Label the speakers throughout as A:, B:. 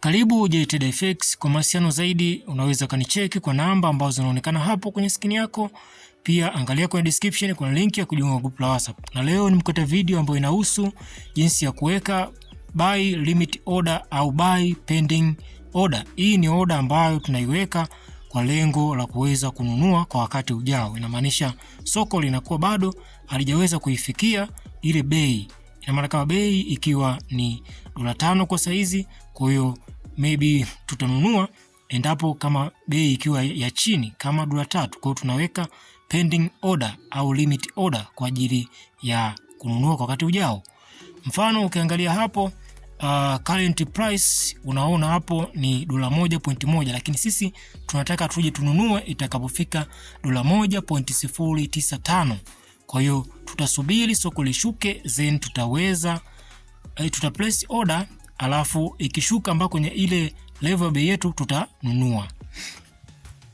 A: Karibu JTraderFX. Kwa mawasiliano zaidi unaweza kanicheki kwa namba ambazo zinaonekana hapo kwenye skrini yako. Pia angalia kwenye description kuna link ya kujiunga group la WhatsApp. Na leo nimekuletea video ambayo inahusu jinsi ya kuweka buy limit order au buy pending order. Hii ni order ambayo tunaiweka kwa lengo la kuweza kununua kwa wakati ujao. Inamaanisha soko linakuwa bado halijaweza kuifikia ile bei. Ina maana kama bei ikiwa ni $5 kwa saizi, kwa hiyo maybe tutanunua endapo kama bei ikiwa ya chini kama $3. Kwa hiyo tunaweka pending order au limit order kwa ajili ya kununua kwa wakati ujao. Mfano ukiangalia hapo current price unaona hapo ni $1.1, lakini sisi tunataka tuje tununue itakapofika $1.095. Kwa hiyo tutasubiri soko lishuke, then tuta place order, alafu ikishuka mpaka kwenye ile level bei yetu tutanunua.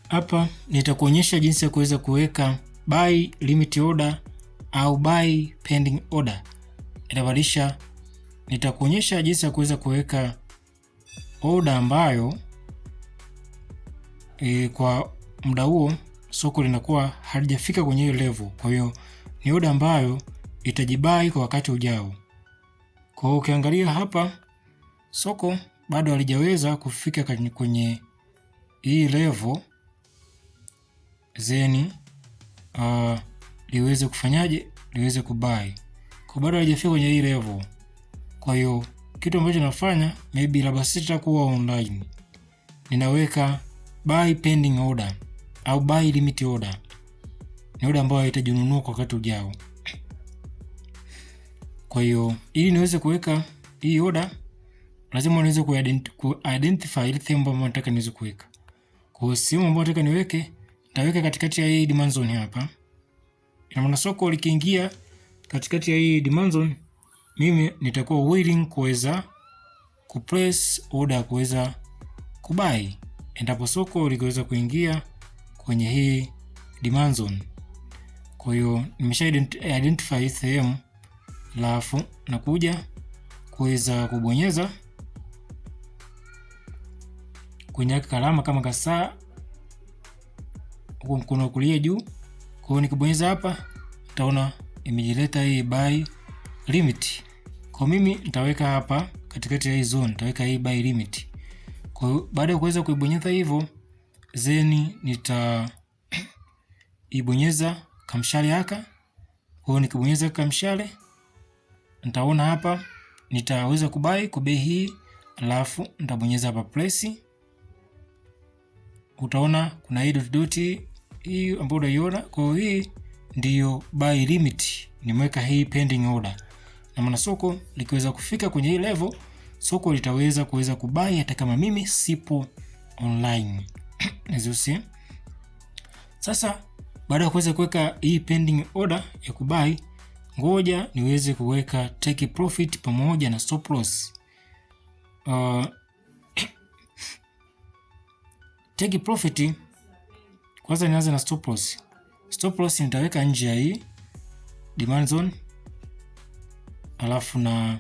A: Hapa nitakuonyesha jinsi ya kuweza kuweka buy limit order au buy pending order. Inabadilisha, nitakuonyesha jinsi ya kuweza kuweka order ambayo kwa muda huo soko linakuwa halijafika kwenye hiyo level. Kwa hiyo ni order ambayo itajibai kwa wakati ujao. Kwa hiyo ukiangalia hapa soko bado halijaweza kufika kwenye hii level, zeni liweze kufanyaje, liweze kubai. Kwa bado halijafika kwenye hii level. Kwa hiyo kitu ambacho nafanya, maybe labda sitakuwa online, ninaweka buy pending order au buy limit order. Ni order ambayo itajinunua kwa wakati ujao. Kwa hiyo ili niweze kuweka hii order, lazima niweze ku-identify ile sehemu ambayo nataka niweze kuweka. Kwa hiyo sehemu ambayo nataka niweke, nitaweka katikati ya hii demand zone hapa. Ina maana soko likiingia katikati ya hii demand zone, mimi nitakuwa willing kuweza ku-place order, kuweza kubuy endapo soko likiweza kuingia kwenye hii demand zone. Kwa hiyo nimesha identify sehemu, alafu nakuja kuweza kubonyeza kwenye kalama kama kasaa huko mkono kulia juu. Kwa hiyo nikibonyeza hapa utaona imejileta hii buy limit. Kwa mimi nitaweka hapa katikati ya hii zone, nitaweka hii buy limit. Kwa hiyo baada ya kuweza kuibonyeza hivyo, zeni ibonyeza kamshale haka. Kwa hiyo nikibonyeza kamshale nitaona hapa nitaweza kubai kwa bei hii, alafu nitabonyeza hapa place. Utaona kuna hii dot hii ambayo unaiona. Kwa hiyo hii ndiyo buy limit, nimeweka hii pending order. Na maana soko likiweza kufika kwenye hii level, soko litaweza kuweza kubai hata kama mimi sipo online. Nizusi. Sasa baada ya kuweza kuweka hii pending order ya kubai, ngoja niweze kuweka take profit pamoja na stop loss. Take profit kwanza nianze na stop loss. Stop loss nitaweka nje ya hii demand zone, alafu na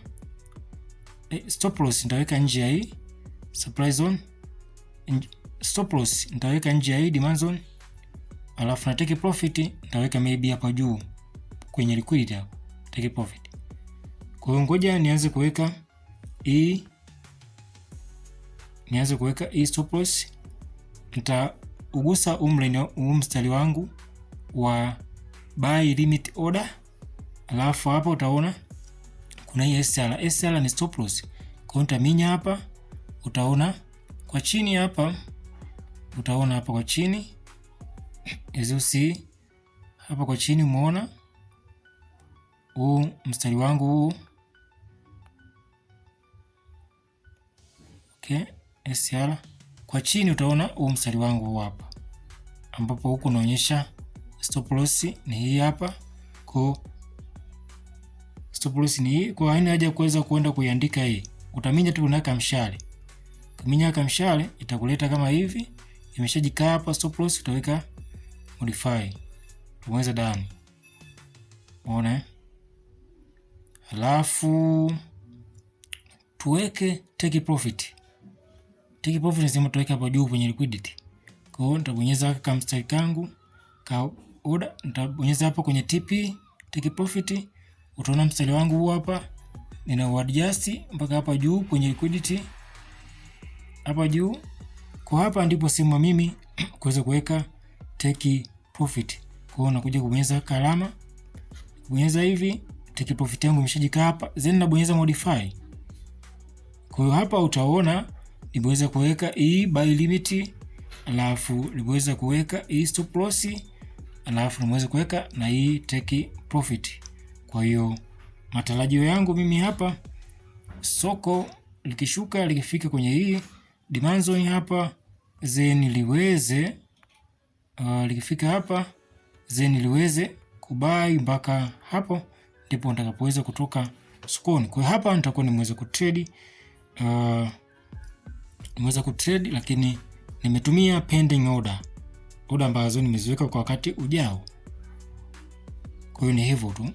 A: stop loss nitaweka nje ya hii supply zone. Stop loss nitaweka nje ya hii demand zone, alafu na take profit nitaweka maybe hapa juu kwenye liquidity hapo take profit. Kwa hiyo ngoja nianze kuweka hii, stop loss. Nitaugusa mstari wangu wa buy limit order, alafu hapa utaona kuna hii SR. SR ni stop loss. Kwa hiyo nitaminya hapa, utaona kwa chini hapa, utaona hapa kwa chini, as you see hapa kwa chini umeona huu mstari wangu huu. Okay, SR kwa chini utaona huu mstari wangu huu hapa, ambapo huku unaonyesha stop loss ni hii hapa. Kwa stop loss ni hii, kwa haina haja kuweza kuenda kuiandika hii. Utaminya tu unaweka mshale. Kuminya kama mshale itakuleta kama hivi. Imeshajikaa hapa stop loss, utaweka modify. Tuweze done. Unaona? Halafu tuweke take profit. take profit lazima tuweke hapa juu kwenye liquidity. Kwa hiyo nitabonyeza kama mstari kangu ka order, nitabonyeza hapa kwenye TP take profit, utaona mstari wangu huu hapa, nina adjust mpaka hapa juu kwenye liquidity hapa juu. Kwa hapa ndipo sema mimi kuweza kuweka take profit. Kwa hiyo nakuja kubonyeza alama, kubonyeza hivi, take profit yangu imeshajikaa hapa, then nabonyeza modify. Kwa hiyo hapa utaona nimeweza kuweka hii buy limit, alafu nimeweza kuweka hii stop loss, alafu nimeweza kuweka na hii take profit. Kwa hiyo matarajio yangu mimi hapa, soko likishuka likifika kwenye hii demand zone hapa, then liweze likifika hapa, then liweze kubai mpaka hapo, ndipo nitakapoweza kutoka sokoni. Kwa hapa nitakuwa nimeweza kutrade lakini nimetumia pending order ambazo nimeziweka kwa wakati ujao. Kwa hiyo ni hivyo tu.